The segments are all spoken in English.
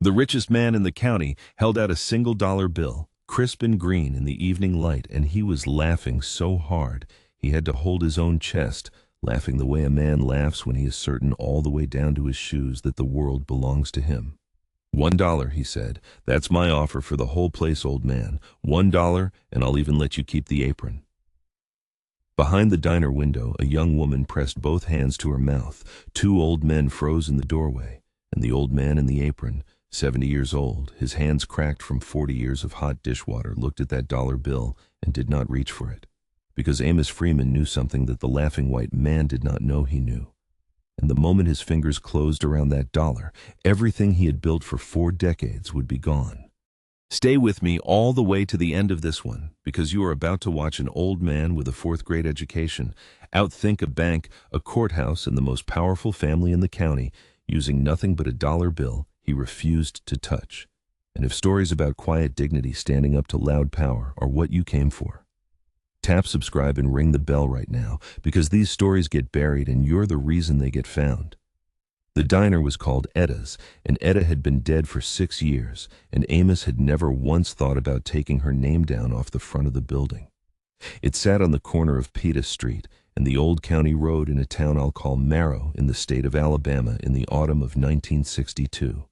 The richest man in the county held out a single-dollar bill, crisp and green in the evening light, and he was laughing so hard he had to hold his own chest, laughing the way a man laughs when he is certain all the way down to his shoes that the world belongs to him. $1, he said. That's my offer for the whole place, old man. $1, and I'll even let you keep the apron. Behind the diner window, a young woman pressed both hands to her mouth. Two old men froze in the doorway, and the old man in the apron, 70 years old, his hands cracked from 40 years of hot dishwater, looked at that dollar bill and did not reach for it, because Amos Freeman knew something that the laughing white man did not know he knew. And the moment his fingers closed around that dollar, everything he had built for 4 decades would be gone. Stay with me all the way to the end of this one, because you are about to watch an old man with a 4th-grade education outthink a bank, a courthouse, and the most powerful family in the county, using nothing but a dollar bill he refused to touch. And if stories about quiet dignity standing up to loud power are what you came for, tap subscribe and ring the bell right now, because these stories get buried and you're the reason they get found. The diner was called Etta's, and Etta had been dead for 6 years, and Amos had never once thought about taking her name down off the front of the building. It sat on the corner of Etta Street and the old county road in a town I'll call Marrow in the state of Alabama in the autumn of 1962.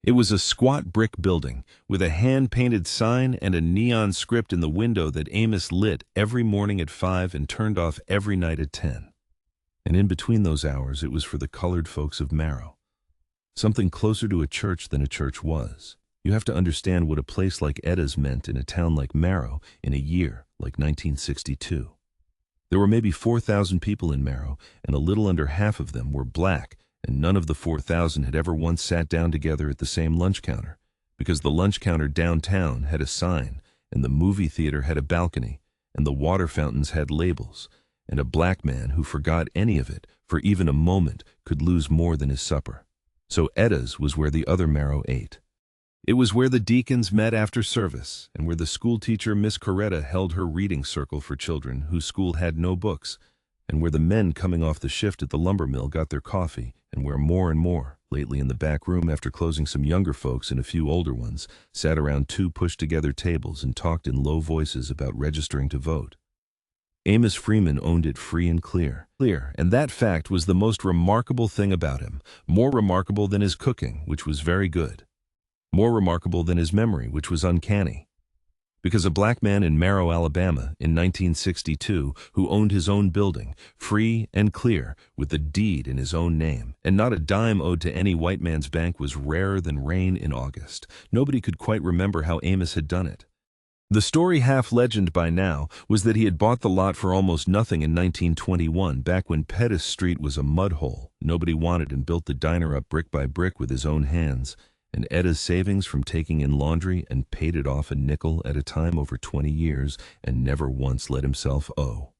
It was a squat brick building with a hand-painted sign and a neon script in the window that Amos lit every morning at 5 and turned off every night at 10. And in between those hours, it was for the colored folks of Marrow. Something closer to a church than a church was. You have to understand what a place like Etta's meant in a town like Marrow in a year like 1962. There were maybe 4,000 people in Marrow, and a little under half of them were black, and none of the 4,000 had ever once sat down together at the same lunch counter, because the lunch counter downtown had a sign, and the movie theater had a balcony, and the water fountains had labels, and a black man who forgot any of it for even a moment could lose more than his supper. So Etta's was where the other Marrow ate. It was where the deacons met after service, and where the schoolteacher Miss Coretta held her reading circle for children whose school had no books, and where the men coming off the shift at the lumber mill got their coffee, and where more and more, lately in the back room after closing some younger folks and a few older ones, sat around 2 pushed-together tables and talked in low voices about registering to vote. Amos Freeman owned it free and clear, and that fact was the most remarkable thing about him, more remarkable than his cooking, which was very good, more remarkable than his memory, which was uncanny. Because a black man in Marrow, Alabama, in 1962, who owned his own building, free and clear, with the deed in his own name, and not a dime owed to any white man's bank, was rarer than rain in August. Nobody could quite remember how Amos had done it. The story, half legend by now, was that he had bought the lot for almost nothing in 1921, back when Pettis Street was a mud hole nobody wanted, and built the diner up brick by brick with his own hands, and Etta's savings from taking in laundry, and paid it off a nickel at a time over 20 years, and never once let himself owe.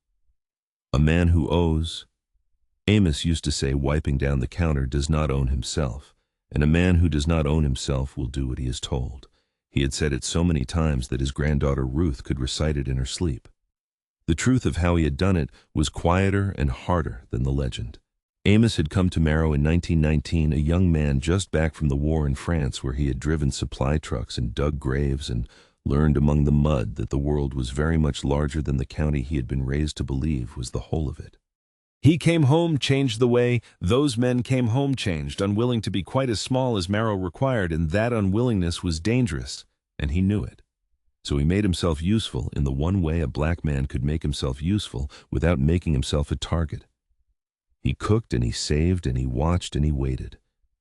A man who owes, Amos used to say, wiping down the counter, does not own himself, and a man who does not own himself will do what he is told. He had said it so many times that his granddaughter Ruth could recite it in her sleep. The truth of how he had done it was quieter and harder than the legend. Amos had come to Marrow in 1919, a young man just back from the war in France, where he had driven supply trucks and dug graves and learned among the mud that the world was very much larger than the county he had been raised to believe was the whole of it. He came home changed the way those men came home changed, unwilling to be quite as small as Marrow required, and that unwillingness was dangerous, and he knew it. So he made himself useful in the one way a black man could make himself useful without making himself a target. He cooked and he saved and he watched and he waited.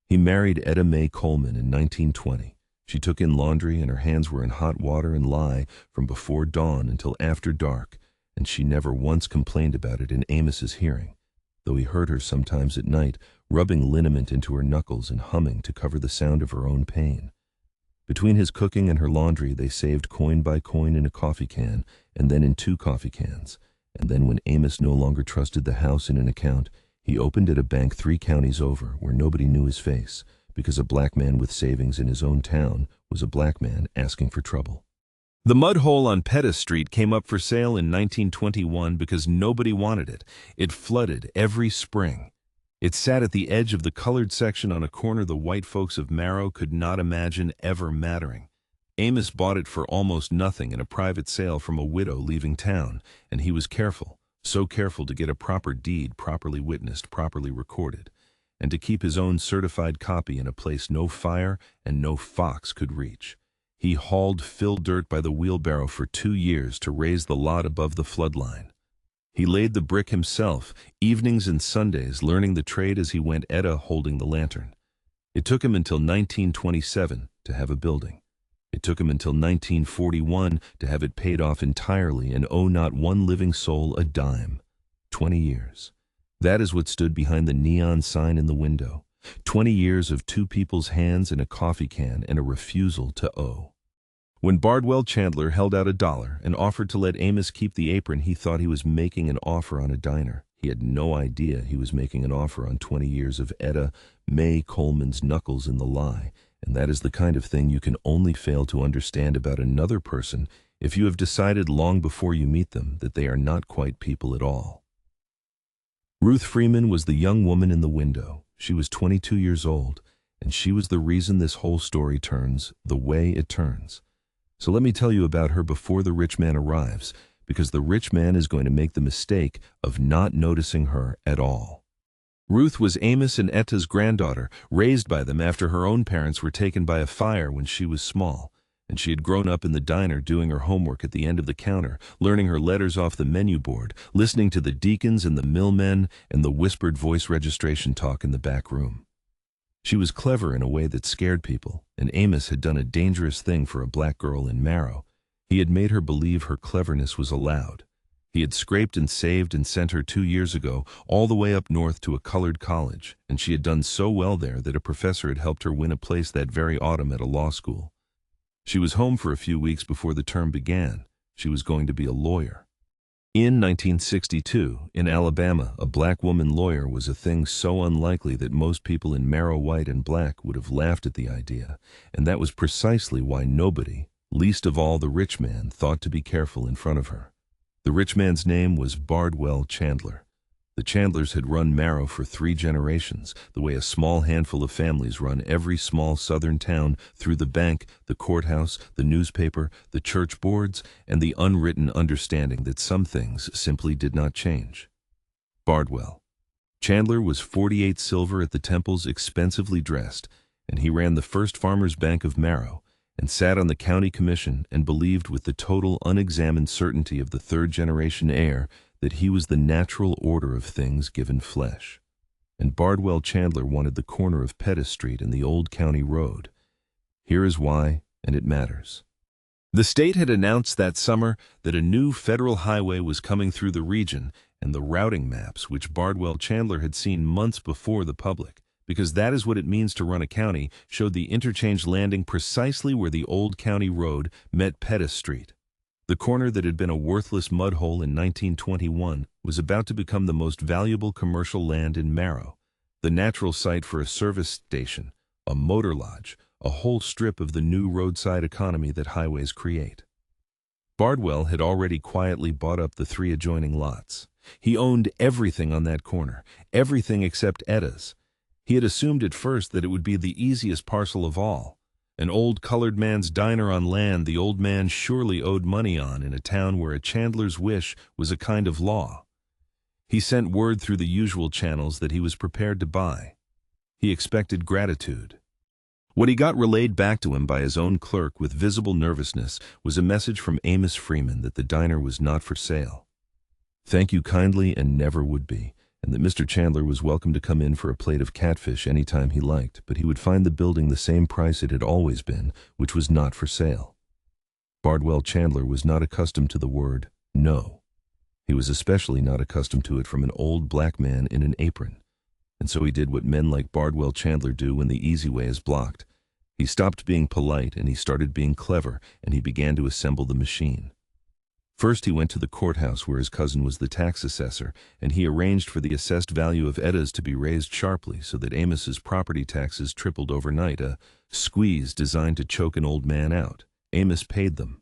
He married Etta Mae Coleman in 1920. She took in laundry, and her hands were in hot water and lye from before dawn until after dark, and she never once complained about it in Amos's hearing, though he heard her sometimes at night rubbing liniment into her knuckles and humming to cover the sound of her own pain. Between his cooking and her laundry, they saved coin by coin in a coffee can, and then in 2 coffee cans, and then when Amos no longer trusted the house in an account, he opened at a bank 3 counties over, where nobody knew his face, because a black man with savings in his own town was a black man asking for trouble. The mud hole on Pettis Street came up for sale in 1921 because nobody wanted it. It flooded every spring. It sat at the edge of the colored section on a corner the white folks of Marrow could not imagine ever mattering. Amos bought it for almost nothing in a private sale from a widow leaving town, and he was careful, so careful to get a proper deed properly witnessed, properly recorded, and to keep his own certified copy in a place no fire and no fox could reach. He hauled fill dirt by the wheelbarrow for 2 years to raise the lot above the flood line. He laid the brick himself, evenings and Sundays, learning the trade as he went, Etta holding the lantern. It took him until 1927 to have a building. It took him until 1941 to have it paid off entirely and owe not one living soul a dime. 20 years. That is what stood behind the neon sign in the window. 20 years of 2 people's hands in a coffee can and a refusal to owe. When Bardwell Chandler held out $1 and offered to let Amos keep the apron, he thought he was making an offer on a diner. He had no idea he was making an offer on 20 years of Etta Mae Coleman's knuckles in the lie, and that is the kind of thing you can only fail to understand about another person if you have decided long before you meet them that they are not quite people at all. Ruth Freeman was the young woman in the window. She was 22 years old, and she was the reason this whole story turns the way it turns. So let me tell you about her before the rich man arrives, because the rich man is going to make the mistake of not noticing her at all. Ruth was Amos and Etta's granddaughter, raised by them after her own parents were taken by a fire when she was small, and she had grown up in the diner doing her homework at the end of the counter, learning her letters off the menu board, listening to the deacons and the millmen and the whispered voice registration talk in the back room. She was clever in a way that scared people, and Amos had done a dangerous thing for a black girl in Marrow. He had made her believe her cleverness was allowed. He had scraped and saved and sent her 2 years ago all the way up north to a colored college, and she had done so well there that a professor had helped her win a place that very autumn at a law school. She was home for a few weeks before the term began. She was going to be a lawyer. In 1962, in Alabama, a black woman lawyer was a thing so unlikely that most people in Marrow, white and black, would have laughed at the idea, and that was precisely why nobody, least of all the rich man, thought to be careful in front of her. The rich man's name was Bardwell Chandler. The Chandlers had run Marrow for 3 generations, the way a small handful of families run every small southern town through the bank, the courthouse, the newspaper, the church boards, and the unwritten understanding that some things simply did not change. Bardwell Chandler was 48 silver at the temples, expensively dressed, and he ran the First Farmers Bank of Marrow, and sat on the county commission and believed with the total unexamined certainty of the 3rd-generation heir that he was the natural order of things given flesh. And Bardwell Chandler wanted the corner of Pettis Street and the Old County Road. Here is why, and it matters. The state had announced that summer that a new federal highway was coming through the region, and the routing maps, which Bardwell Chandler had seen months before the public, because that is what it means to run a county, showed the interchange landing precisely where the Old County Road met Pettis Street. The corner that had been a worthless mud hole in 1921 was about to become the most valuable commercial land in Marrow, the natural site for a service station, a motor lodge, a whole strip of the new roadside economy that highways create. Bardwell had already quietly bought up the 3 adjoining lots. He owned everything on that corner, everything except Etta's. He had assumed at first that it would be the easiest parcel of all. An old colored man's diner on land the old man surely owed money on in a town where a Chandler's wish was a kind of law. He sent word through the usual channels that he was prepared to buy. He expected gratitude. What he got relayed back to him by his own clerk with visible nervousness was a message from Amos Freeman that the diner was not for sale. Thank you kindly and never would be, and that Mr. Chandler was welcome to come in for a plate of catfish any time he liked, but he would find the building the same price it had always been, which was not for sale. Bardwell Chandler was not accustomed to the word no. He was especially not accustomed to it from an old black man in an apron. And so he did what men like Bardwell Chandler do when the easy way is blocked. He stopped being polite and he started being clever, and he began to assemble the machine. First he went to the courthouse where his cousin was the tax assessor, and he arranged for the assessed value of Etta's to be raised sharply so that Amos's property taxes tripled overnight, a squeeze designed to choke an old man out. Amos paid them.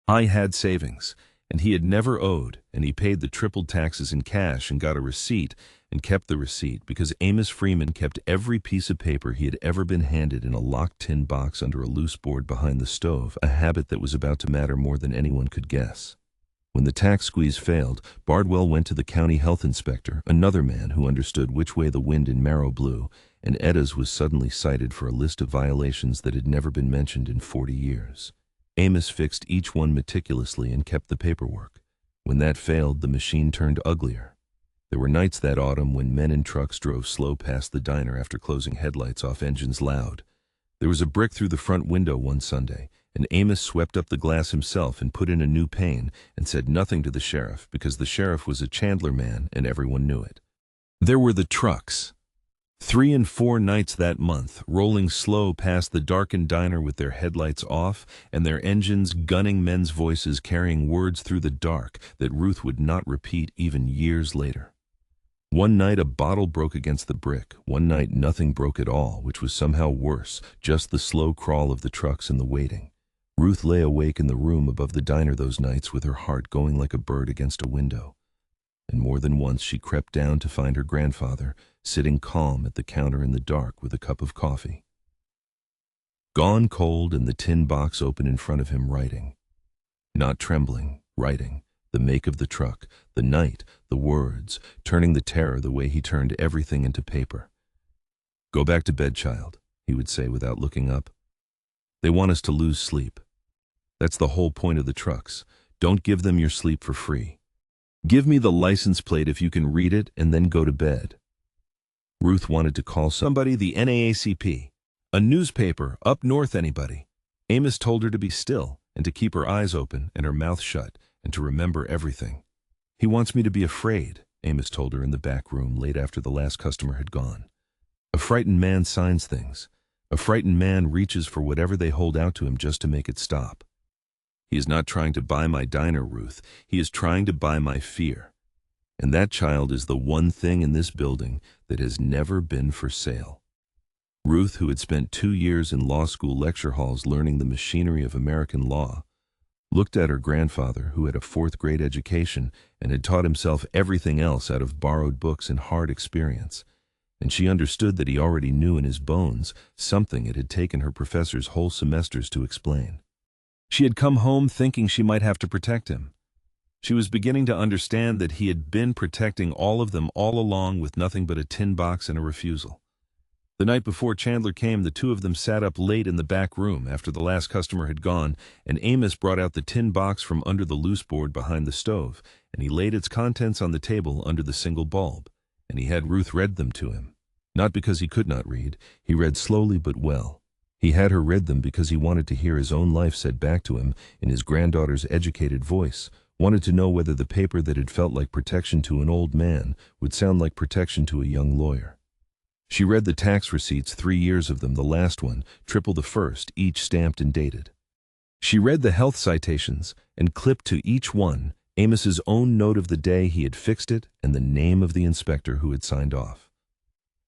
I had savings, And he had never owed, and he paid the tripled taxes in cash and got a receipt and kept the receipt because Amos Freeman kept every piece of paper he had ever been handed in a locked tin box under a loose board behind the stove, a habit that was about to matter more than anyone could guess. When the tax squeeze failed, Bardwell went to the county health inspector, another man who understood which way the wind in Marrow blew, and Etta's was suddenly cited for a list of violations that had never been mentioned in 40 years. Amos fixed each one meticulously and kept the paperwork. When that failed, the machine turned uglier. There were nights that autumn when men in trucks drove slow past the diner after closing headlights off engines loud. There was a brick through the front window one Sunday, and Amos swept up the glass himself and put in a new pane and said nothing to the sheriff because the sheriff was a Chandler man and everyone knew it. There were the trucks. 3 and 4 nights that month, rolling slow past the darkened diner with their headlights off and their engines gunning, men's voices carrying words through the dark that Ruth would not repeat even years later. One night a bottle broke against the brick. One night nothing broke at all, which was somehow worse, just the slow crawl of the trucks and the waiting. Ruth lay awake in the room above the diner those nights with her heart going like a bird against a window. And more than once she crept down to find her grandfather, sitting calm at the counter in the dark with a cup of coffee. Gone cold and the tin box open in front of him, writing. Not trembling, writing. The make of the truck, the night, the words, turning the terror the way he turned everything into paper. Go back to bed, child, he would say without looking up. They want us to lose sleep. That's the whole point of the trucks. Don't give them your sleep for free. Give me the license plate if you can read it and then go to bed. Ruth wanted to call somebody, the NAACP, a newspaper, up north, anybody. Amos told her to be still and to keep her eyes open and her mouth shut and to remember everything. He wants me to be afraid, Amos told her in the back room late after the last customer had gone. A frightened man signs things. A frightened man reaches for whatever they hold out to him just to make it stop. He is not trying to buy my diner, Ruth. He is trying to buy my fear. And that child is the one thing in this building that has never been for sale. Ruth, who had spent 2 years in law school lecture halls learning the machinery of American law, looked at her grandfather, who had a 4th-grade education and had taught himself everything else out of borrowed books and hard experience, and she understood that he already knew in his bones something it had taken her professors whole semesters to explain. She had come home thinking she might have to protect him. She was beginning to understand that he had been protecting all of them all along with nothing but a tin box and a refusal. The night before Chandler came, the two of them sat up late in the back room after the last customer had gone, and Amos brought out the tin box from under the loose board behind the stove, and he laid its contents on the table under the single bulb, and he had Ruth read them to him. Not because he could not read, he read slowly but well. He had her read them because he wanted to hear his own life said back to him in his granddaughter's educated voice, wanted to know whether the paper that had felt like protection to an old man would sound like protection to a young lawyer. She read the tax receipts, 3 years of them, the last one, triple the first, each stamped and dated. She read the health citations and clipped to each one Amos's own note of the day he had fixed it and the name of the inspector who had signed off.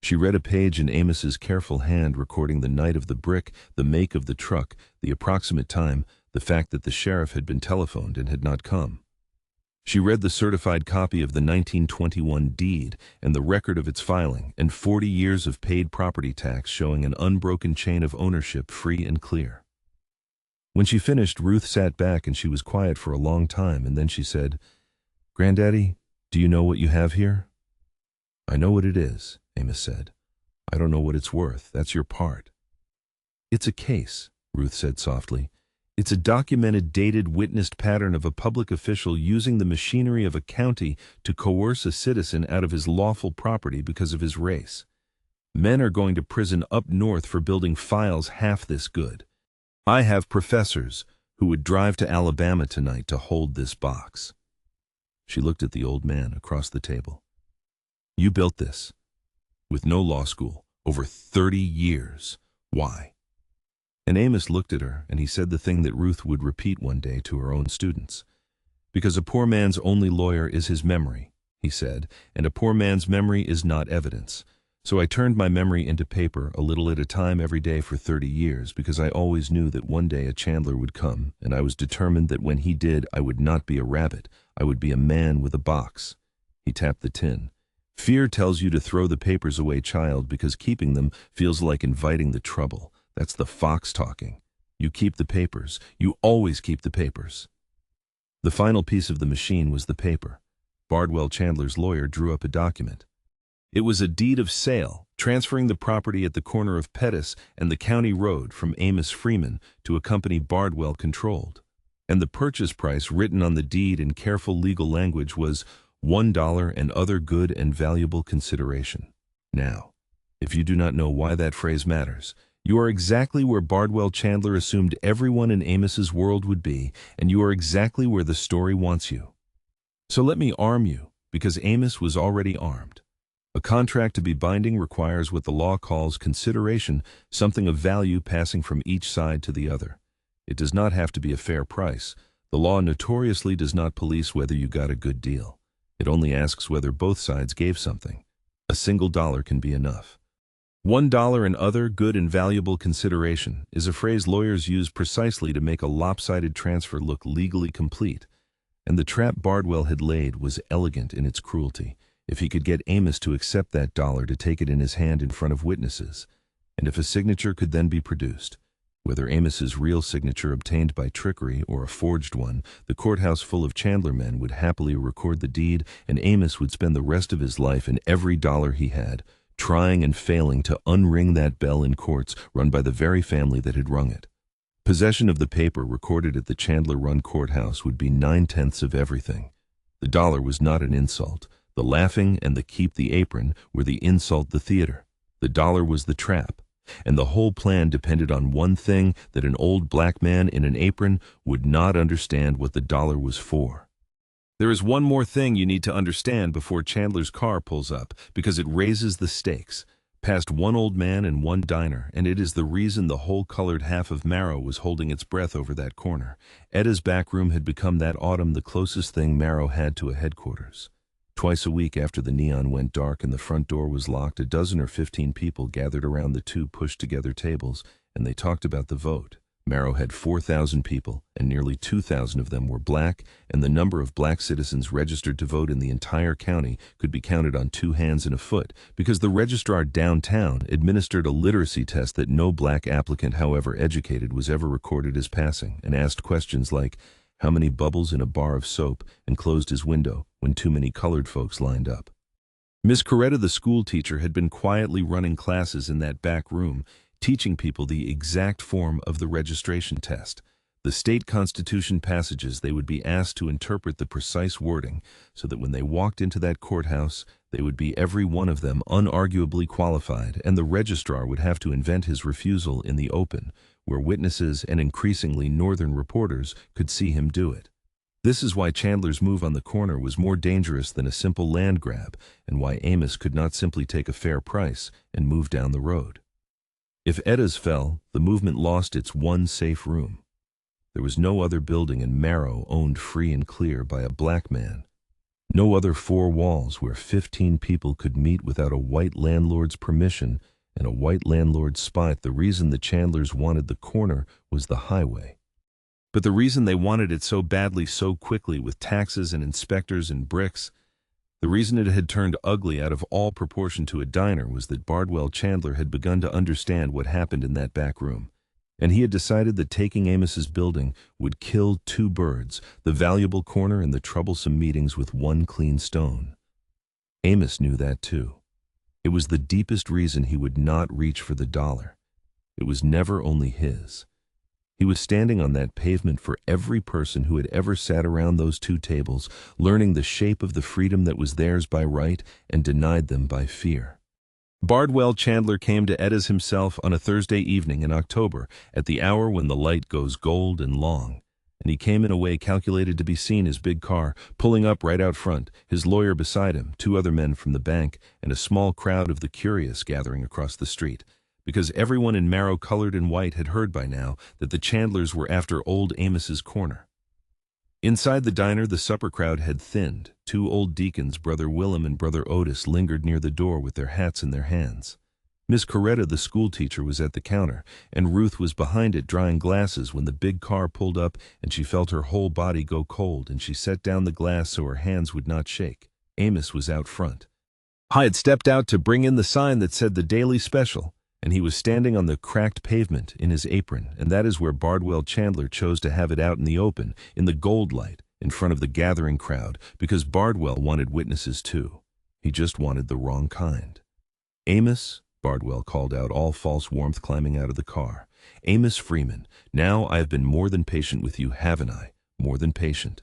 She read a page in Amos's careful hand recording the night of the brick, the make of the truck, the approximate time, the fact that the sheriff had been telephoned and had not come. She read the certified copy of the 1921 deed and the record of its filing and 40 years of paid property tax showing an unbroken chain of ownership free and clear. When she finished, Ruth sat back and she was quiet for a long time, and then she said, "Granddaddy, do you know what you have here?" "I know what it is," Amos said. "I don't know what it's worth. That's your part." "It's a case," Ruth said softly. "It's a documented, dated, witnessed pattern of a public official using the machinery of a county to coerce a citizen out of his lawful property because of his race. Men are going to prison up north for building files half this good. I have professors who would drive to Alabama tonight to hold this box." She looked at the old man across the table. "You built this. With no law school, over 30 years. Why?" And Amos looked at her, and he said the thing that Ruth would repeat one day to her own students. "Because a poor man's only lawyer is his memory," he said, "and a poor man's memory is not evidence. So I turned my memory into paper a little at a time every day for 30 years because I always knew that one day a Chandler would come, and I was determined that when he did, I would not be a rabbit. I would be a man with a box. He tapped the tin. Fear tells you to throw the papers away, child, because keeping them feels like inviting the trouble. That's the fox talking. You keep the papers. You always keep the papers. The final piece of the machine was the paper. Bardwell Chandler's lawyer drew up a document. It was a deed of sale, transferring the property at the corner of Pettus and the county road from Amos Freeman to a company Bardwell controlled. And the purchase price written on the deed in careful legal language was $1 and other good and valuable consideration. Now, if you do not know why that phrase matters, you are exactly where Bardwell Chandler assumed everyone in Amos's world would be, and you are exactly where the story wants you. So let me arm you, because Amos was already armed. A contract to be binding requires what the law calls consideration, something of value passing from each side to the other. It does not have to be a fair price. The law notoriously does not police whether you got a good deal. It only asks whether both sides gave something. A single dollar can be enough. $1 and other good and valuable consideration is a phrase lawyers use precisely to make a lopsided transfer look legally complete. And the trap Bardwell had laid was elegant in its cruelty. If he could get Amos to accept that dollar, to take it in his hand in front of witnesses, and if a signature could then be produced, whether Amos's real signature obtained by trickery or a forged one, the courthouse full of Chandler men would happily record the deed, and Amos would spend the rest of his life and every dollar he had, trying and failing to unring that bell in courts run by the very family that had rung it. Possession of the paper recorded at the Chandler-run courthouse would be 9/10 of everything. The dollar was not an insult. The laughing and the keep the apron were the insult the theater. The dollar was the trap. And the whole plan depended on one thing, that an old black man in an apron would not understand what the dollar was for. There is one more thing you need to understand before Chandler's car pulls up, because it raises the stakes. Past one old man and one diner, and it is the reason the whole colored half of Marrow was holding its breath over that corner. Etta's back room had become that autumn the closest thing Marrow had to a headquarters. Twice a week after the neon went dark and the front door was locked, a dozen or 15 people gathered around the two pushed-together tables, and they talked about the vote. Marrow had 4,000 people, and nearly 2,000 of them were black, and the number of black citizens registered to vote in the entire county could be counted on 2 hands and a foot, because the registrar downtown administered a literacy test that no black applicant, however educated, was ever recorded as passing, and asked questions like, how many bubbles in a bar of soap, and closed his window when too many colored folks lined up. Miss Coretta, the school teacher, had been quietly running classes in that back room, teaching people the exact form of the registration test, the state constitution passages they would be asked to interpret, the precise wording, so that when they walked into that courthouse, they would be every one of them unarguably qualified, and the registrar would have to invent his refusal in the open, where witnesses and increasingly northern reporters could see him do it. This is why Chandler's move on the corner was more dangerous than a simple land grab, and why Amos could not simply take a fair price and move down the road. If Etta's fell, the movement lost its one safe room. There was no other building in Marrow owned free and clear by a black man. No other 4 walls where 15 people could meet without a white landlord's permission and a white landlord's spite. The reason the Chandlers wanted the corner was the highway. But the reason they wanted it so badly so quickly, with taxes and inspectors and bricks, the reason it had turned ugly out of all proportion to a diner, was that Bardwell Chandler had begun to understand what happened in that back room. And he had decided that taking Amos's building would kill 2 birds, the valuable corner and the troublesome meetings, with one clean stone. Amos knew that too. It was the deepest reason he would not reach for the dollar. It was never only his. He was standing on that pavement for every person who had ever sat around those 2 tables, learning the shape of the freedom that was theirs by right and denied them by fear. Bardwell Chandler came to Etta's himself on a Thursday evening in October, at the hour when the light goes gold and long, and he came in a way calculated to be seen, his big car pulling up right out front, his lawyer beside him, 2 other men from the bank, and a small crowd of the curious gathering across the street, because everyone in Marrow, colored and white, had heard by now that the Chandlers were after old Amos's corner. Inside the diner, the supper crowd had thinned. Two old deacons, Brother Willem and Brother Otis, lingered near the door with their hats in their hands. Miss Coretta, the schoolteacher, was at the counter, and Ruth was behind it drying glasses when the big car pulled up and she felt her whole body go cold and she set down the glass so her hands would not shake. Amos was out front. I had stepped out to bring in the sign that said the Daily Special, and he was standing on the cracked pavement in his apron, and that is where Bardwell Chandler chose to have it out in the open, in the gold light, in front of the gathering crowd, because Bardwell wanted witnesses too. He just wanted the wrong kind. Amos, Bardwell called out, all false warmth climbing out of the car. Amos Freeman, now I have been more than patient with you, haven't I? More than patient.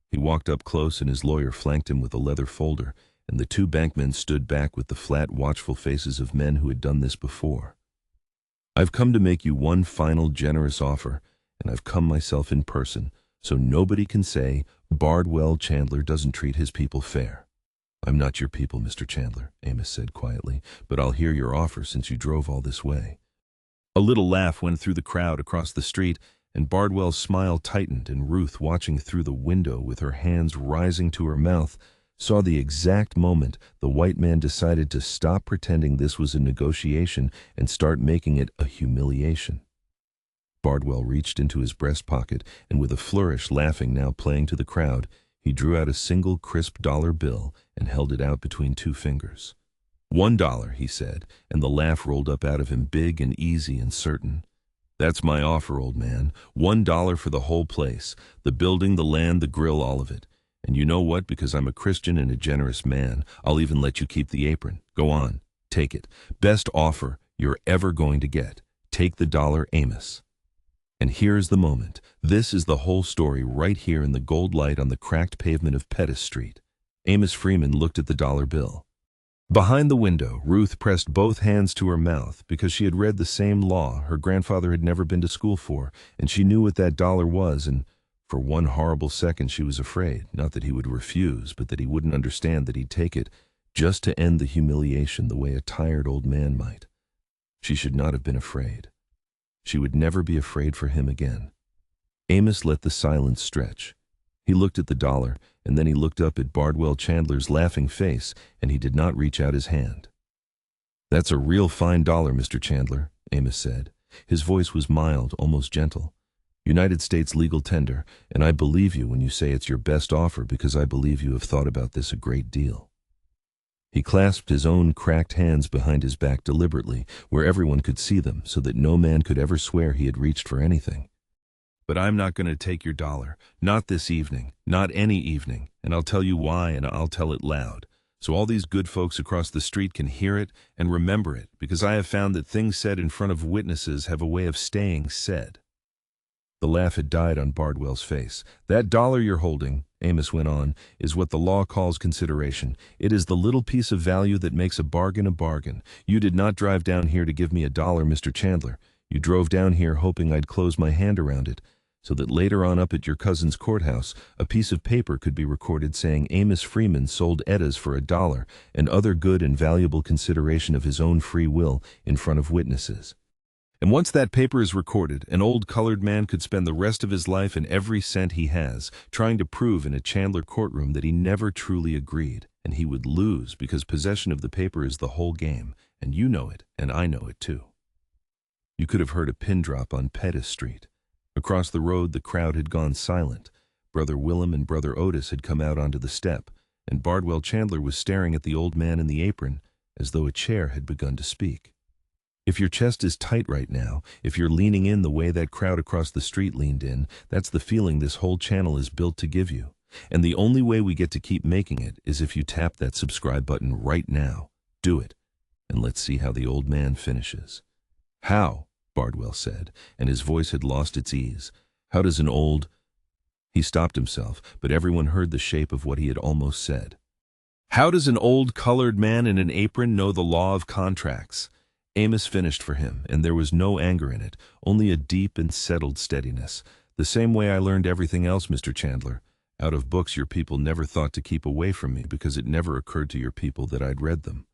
He walked up close and his lawyer flanked him with a leather folder, and the two bankmen stood back with the flat, watchful faces of men who had done this before. I've come to make you one final generous offer, and I've come myself in person, so nobody can say Bardwell Chandler doesn't treat his people fair. I'm not your people, Mr. Chandler, Amos said quietly, but I'll hear your offer since you drove all this way. A little laugh went through the crowd across the street, and Bardwell's smile tightened, and Ruth, watching through the window with her hands rising to her mouth, saw the exact moment the white man decided to stop pretending this was a negotiation and start making it a humiliation. Bardwell reached into his breast pocket, and with a flourish, laughing now playing to the crowd, he drew out a single crisp dollar bill and held it out between two fingers. $1, he said, and the laugh rolled up out of him big and easy and certain. That's my offer, old man. $1 for the whole place, the building, the land, the grill, all of it. And you know what? Because I'm a Christian and a generous man, I'll even let you keep the apron. Go on, take it. Best offer you're ever going to get. Take the dollar, Amos. And here's the moment. This is the whole story right here in the gold light on the cracked pavement of Pettis Street. Amos Freeman looked at the dollar bill. Behind the window, Ruth pressed both hands to her mouth because she had read the same law her grandfather had never been to school for, and she knew what that dollar was, and for one horrible second she was afraid, not that he would refuse, but that he wouldn't understand that he'd take it, just to end the humiliation the way a tired old man might. She should not have been afraid. She would never be afraid for him again. Amos let the silence stretch. He looked at the dollar, and then he looked up at Bardwell Chandler's laughing face, and he did not reach out his hand. That's a real fine dollar, Mr. Chandler, Amos said. His voice was mild, almost gentle. United States legal tender, and I believe you when you say it's your best offer because I believe you have thought about this a great deal. He clasped his own cracked hands behind his back deliberately, where everyone could see them, so that no man could ever swear he had reached for anything. But I'm not going to take your dollar, not this evening, not any evening, and I'll tell you why, and I'll tell it loud, so all these good folks across the street can hear it and remember it, because I have found that things said in front of witnesses have a way of staying said. The laugh had died on Bardwell's face. That dollar you're holding, Amos went on, is what the law calls consideration. It is the little piece of value that makes a bargain a bargain. You did not drive down here to give me $1, Mr. Chandler. You drove down here hoping I'd close my hand around it, so that later on up at your cousin's courthouse, a piece of paper could be recorded saying Amos Freeman sold Etta's for $1 and other good and valuable consideration of his own free will in front of witnesses. And once that paper is recorded, an old colored man could spend the rest of his life and every cent he has trying to prove in a Chandler courtroom that he never truly agreed, and he would lose because possession of the paper is the whole game, and you know it, and I know it too. You could have heard a pin drop on Pettis Street. Across the road, the crowd had gone silent. Brother Willem and Brother Otis had come out onto the step, and Bardwell Chandler was staring at the old man in the apron as though a chair had begun to speak. If your chest is tight right now, if you're leaning in the way that crowd across the street leaned in, that's the feeling this whole channel is built to give you. And the only way we get to keep making it is if you tap that subscribe button right now. Do it. And let's see how the old man finishes. How? Bardwell said, and his voice had lost its ease. How does an old... He stopped himself, but everyone heard the shape of what he had almost said. How does an old colored man in an apron know the law of contracts? Amos finished for him, and there was no anger in it, only a deep and settled steadiness. The same way I learned everything else, Mr. Chandler. Out of books your people never thought to keep away from me because it never occurred to your people that I'd read them.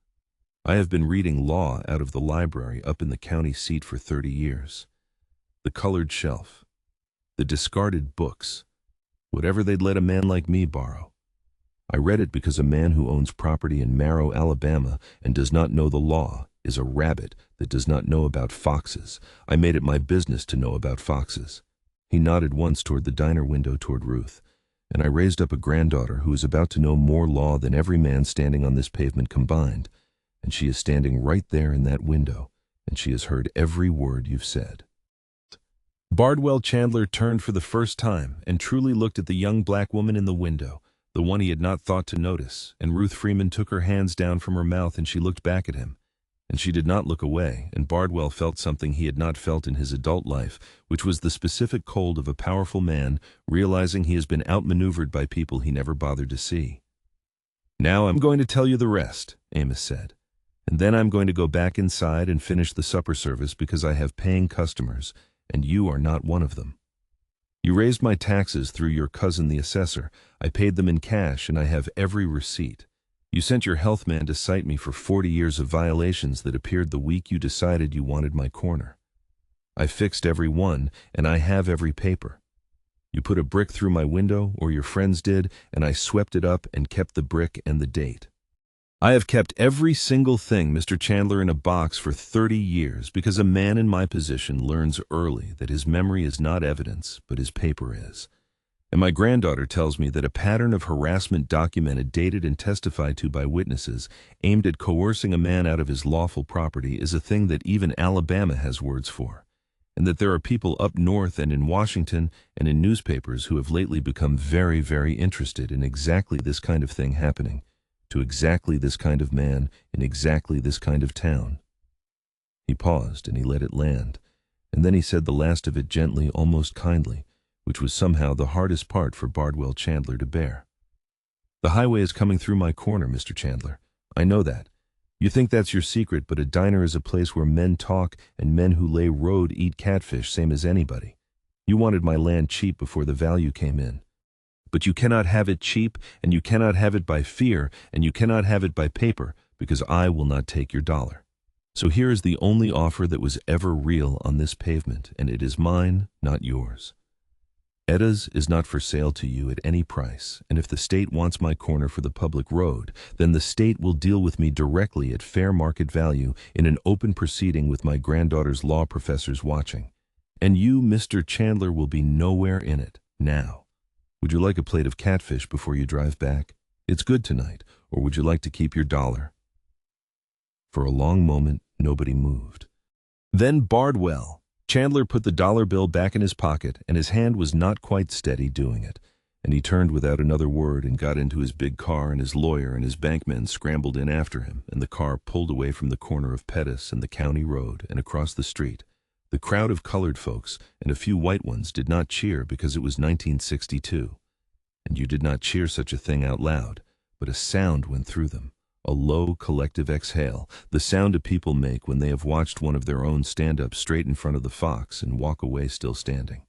I have been reading law out of the library up in the county seat for 30 years. The colored shelf. The discarded books. Whatever they'd let a man like me borrow. I read it because a man who owns property in Marrow, Alabama, and does not know the law is a rabbit that does not know about foxes. I made it my business to know about foxes. He nodded once toward the diner window toward Ruth, and I raised up a granddaughter who is about to know more law than every man standing on this pavement combined, and she is standing right there in that window, and she has heard every word you've said. Bardwell Chandler turned for the first time and truly looked at the young black woman in the window, the one he had not thought to notice, and Ruth Freeman took her hands down from her mouth and she looked back at him. And she did not look away, and Bardwell felt something he had not felt in his adult life, which was the specific cold of a powerful man realizing he has been outmaneuvered by people he never bothered to see. "Now I'm going to tell you the rest," Amos said. "And then I'm going to go back inside and finish the supper service because I have paying customers, and you are not one of them. You raised my taxes through your cousin the assessor. I paid them in cash, and I have every receipt. You sent your health man to cite me for 40 years of violations that appeared the week you decided you wanted my corner. I fixed every one, and I have every paper. You put a brick through my window, or your friends did, and I swept it up and kept the brick and the date. I have kept every single thing, Mr. Chandler, in a box for 30 years because a man in my position learns early that his memory is not evidence, but his paper is. And my granddaughter tells me that a pattern of harassment documented, dated, and testified to by witnesses aimed at coercing a man out of his lawful property is a thing that even Alabama has words for, and that there are people up north and in Washington and in newspapers who have lately become very, very interested in exactly this kind of thing happening to exactly this kind of man in exactly this kind of town." He paused and he let it land, and then he said the last of it gently, almost kindly, which was somehow the hardest part for Bardwell Chandler to bear. "The highway is coming through my corner, Mr. Chandler. I know that. You think that's your secret, but a diner is a place where men talk and men who lay road eat catfish, same as anybody. You wanted my land cheap before the value came in. But you cannot have it cheap, and you cannot have it by fear, and you cannot have it by paper, because I will not take your dollar. So here is the only offer that was ever real on this pavement, and it is mine, not yours. Etta's is not for sale to you at any price, and if the state wants my corner for the public road, then the state will deal with me directly at fair market value in an open proceeding with my granddaughter's law professors watching. And you, Mr. Chandler, will be nowhere in it, now. Would you like a plate of catfish before you drive back? It's good tonight, or would you like to keep your dollar?" For a long moment, nobody moved. Then Bardwell Chandler put the dollar bill back in his pocket, and his hand was not quite steady doing it, and he turned without another word and got into his big car, and his lawyer and his bankmen scrambled in after him, and the car pulled away from the corner of Pettus and the county road and across the street. The crowd of colored folks and a few white ones did not cheer because it was 1962, and you did not cheer such a thing out loud, but a sound went through them, a low collective exhale, the sound a people make when they have watched one of their own stand up straight in front of the fox and walk away still standing.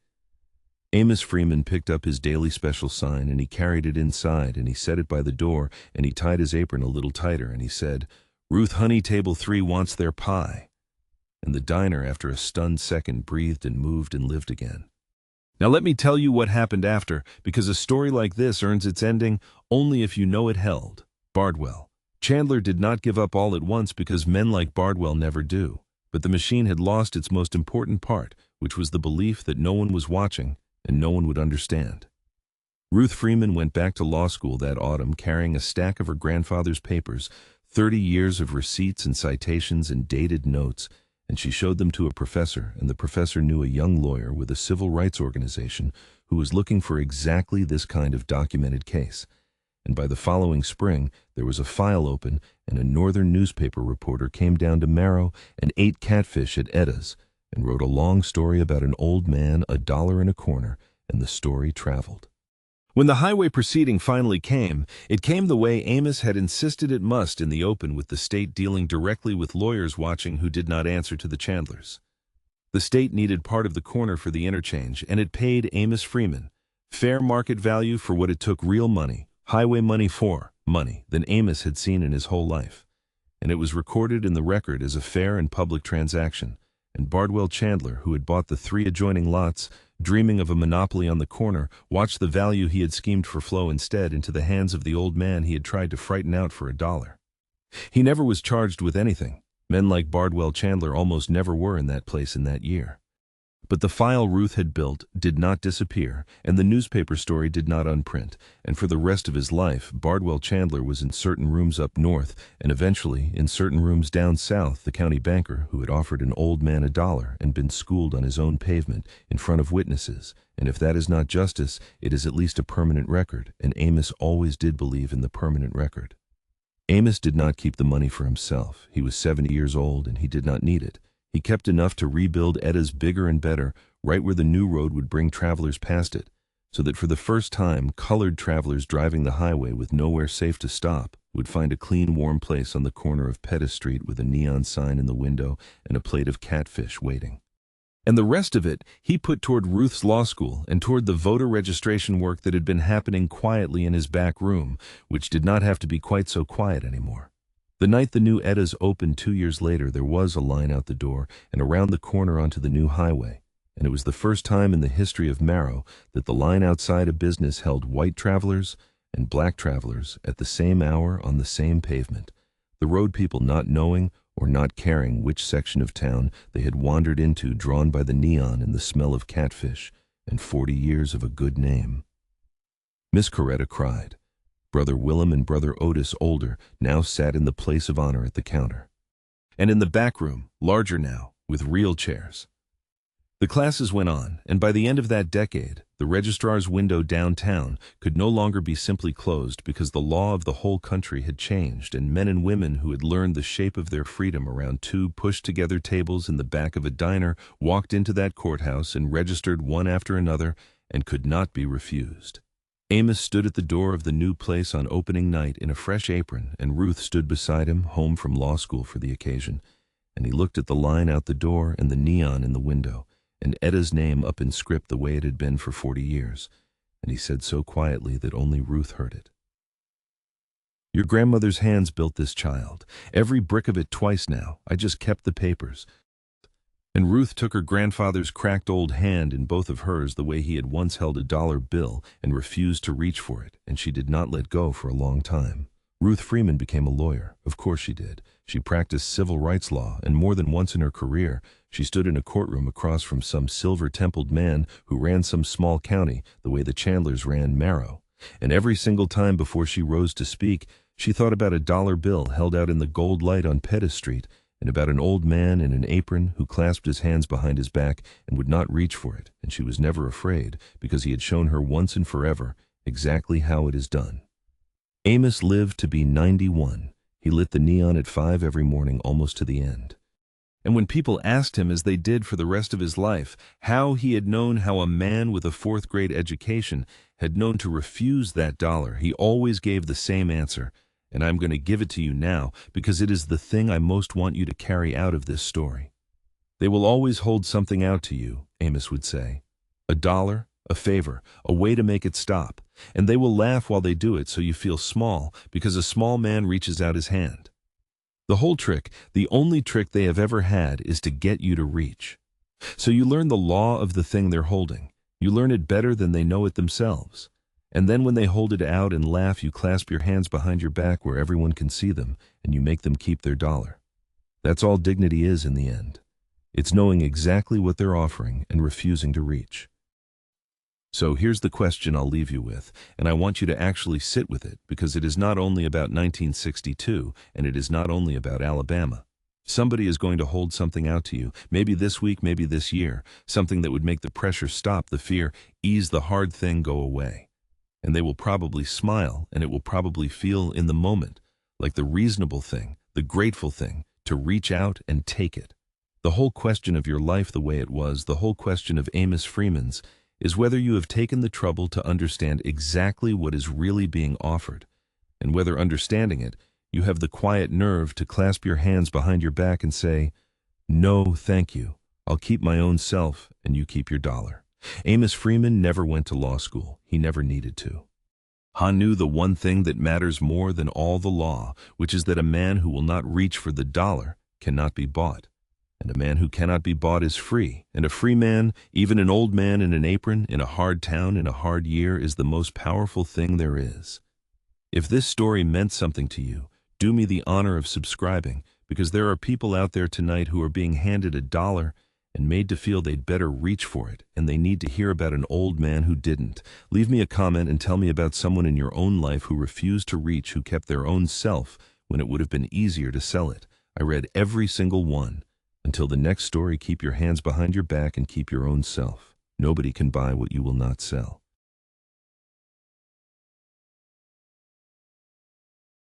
Amos Freeman picked up his daily special sign and he carried it inside and he set it by the door and he tied his apron a little tighter and he said, "Ruth Honey, table 3 wants their pie." And the diner, after a stunned second, breathed and moved and lived again. Now let me tell you what happened after, because a story like this earns its ending only if you know it held. Bardwell Chandler did not give up all at once because men like Bardwell never do, but the machine had lost its most important part, which was the belief that no one was watching and no one would understand. Ruth Freeman went back to law school that autumn carrying a stack of her grandfather's papers, 30 years of receipts and citations and dated notes, and she showed them to a professor, and the professor knew a young lawyer with a civil rights organization who was looking for exactly this kind of documented case. And by the following spring, there was a file open, and a northern newspaper reporter came down to Marrow and ate catfish at Etta's, and wrote a long story about an old man, a dollar in a corner, and the story traveled. When the highway proceeding finally came, it came the way Amos had insisted it must, in the open, with the state dealing directly with lawyers watching who did not answer to the Chandlers. The state needed part of the corner for the interchange, and it paid Amos Freeman fair market value for what it took, real money, highway money, for money than Amos had seen in his whole life. And it was recorded in the record as a fair and public transaction, and Bardwell Chandler, who had bought the 3 adjoining lots, dreaming of a monopoly on the corner, watched the value he had schemed for flow instead into the hands of the old man he had tried to frighten out for $1. He never was charged with anything. Men like Bardwell Chandler almost never were in that place in that year. But the file Ruth had built did not disappear, and the newspaper story did not unprint, and for the rest of his life, Bardwell Chandler was in certain rooms up north, and eventually in certain rooms down south, the county banker who had offered an old man $1 and been schooled on his own pavement in front of witnesses, and if that is not justice, it is at least a permanent record, and Amos always did believe in the permanent record. Amos did not keep the money for himself. He was 70 years old, and he did not need it. He kept enough to rebuild Etta's bigger and better, right where the new road would bring travelers past it, so that for the first time, colored travelers driving the highway with nowhere safe to stop would find a clean, warm place on the corner of Pettis Street with a neon sign in the window and a plate of catfish waiting. And the rest of it he put toward Ruth's law school and toward the voter registration work that had been happening quietly in his back room, which did not have to be quite so quiet anymore. The night the new Etta's opened 2 years later, there was a line out the door and around the corner onto the new highway, and it was the first time in the history of Marrow that the line outside a business held white travelers and black travelers at the same hour on the same pavement, the road people not knowing or not caring which section of town they had wandered into, drawn by the neon and the smell of catfish and 40 years of a good name. Miss Coretta cried. Brother Willem and Brother Otis, older, now sat in the place of honor at the counter. And in the back room, larger now, with real chairs. The classes went on, and by the end of that decade, the registrar's window downtown could no longer be simply closed because the law of the whole country had changed, and men and women who had learned the shape of their freedom around two pushed-together tables in the back of a diner walked into that courthouse and registered one after another and could not be refused. Amos stood at the door of the new place on opening night in a fresh apron, and Ruth stood beside him, home from law school for the occasion, and he looked at the line out the door and the neon in the window, and Etta's name up in script the way it had been for 40 years, and he said so quietly that only Ruth heard it. Your grandmother's hands built this child, every brick of it twice now. I just kept the papers. And Ruth took her grandfather's cracked old hand in both of hers the way he had once held $1 bill and refused to reach for it, and she did not let go for a long time. Ruth Freeman became a lawyer. Of course she did. She practiced civil rights law, and more than once in her career, she stood in a courtroom across from some silver-templed man who ran some small county the way the Chandlers ran Marrow. And every single time before she rose to speak, she thought about $1 bill held out in the gold light on Pettis Street, and about an old man in an apron who clasped his hands behind his back and would not reach for it, and she was never afraid, because he had shown her once and forever exactly how it is done. Amos lived to be 91. He lit the neon at 5 every morning almost to the end. And when people asked him, as they did for the rest of his life, how he had known how a man with a 4th-grade education had known to refuse that $1, he always gave the same answer, and I'm going to give it to you now because it is the thing I most want you to carry out of this story. They will always hold something out to you, Amos would say. $1, a favor, a way to make it stop, and they will laugh while they do it so you feel small because a small man reaches out his hand. The whole trick, the only trick they have ever had, is to get you to reach. So you learn the law of the thing they're holding. You learn it better than they know it themselves. And then when they hold it out and laugh, you clasp your hands behind your back where everyone can see them, and you make them keep their $1. That's all dignity is in the end. It's knowing exactly what they're offering and refusing to reach. So here's the question I'll leave you with, and I want you to actually sit with it, because it is not only about 1962, and it is not only about Alabama. Somebody is going to hold something out to you, maybe this week, maybe this year, something that would make the pressure stop, the fear, ease the hard thing go away. And they will probably smile, and it will probably feel in the moment like the reasonable thing, the grateful thing, to reach out and take it. The whole question of your life the way it was, the whole question of Amos Freeman's, is whether you have taken the trouble to understand exactly what is really being offered, and whether, understanding it, you have the quiet nerve to clasp your hands behind your back and say, "No, thank you. I'll keep my own self, and you keep your $1." Amos Freeman never went to law school. He never needed to. Han knew the one thing that matters more than all the law, which is that a man who will not reach for the $1 cannot be bought. And a man who cannot be bought is free. And a free man, even an old man in an apron, in a hard town, in a hard year, is the most powerful thing there is. If this story meant something to you, do me the honor of subscribing, because there are people out there tonight who are being handed $1 and made to feel they'd better reach for it, and they need to hear about an old man who didn't. Leave me a comment and tell me about someone in your own life who refused to reach, who kept their own self when it would have been easier to sell it. I read every single one. Until the next story, keep your hands behind your back and keep your own self. Nobody can buy what you will not sell.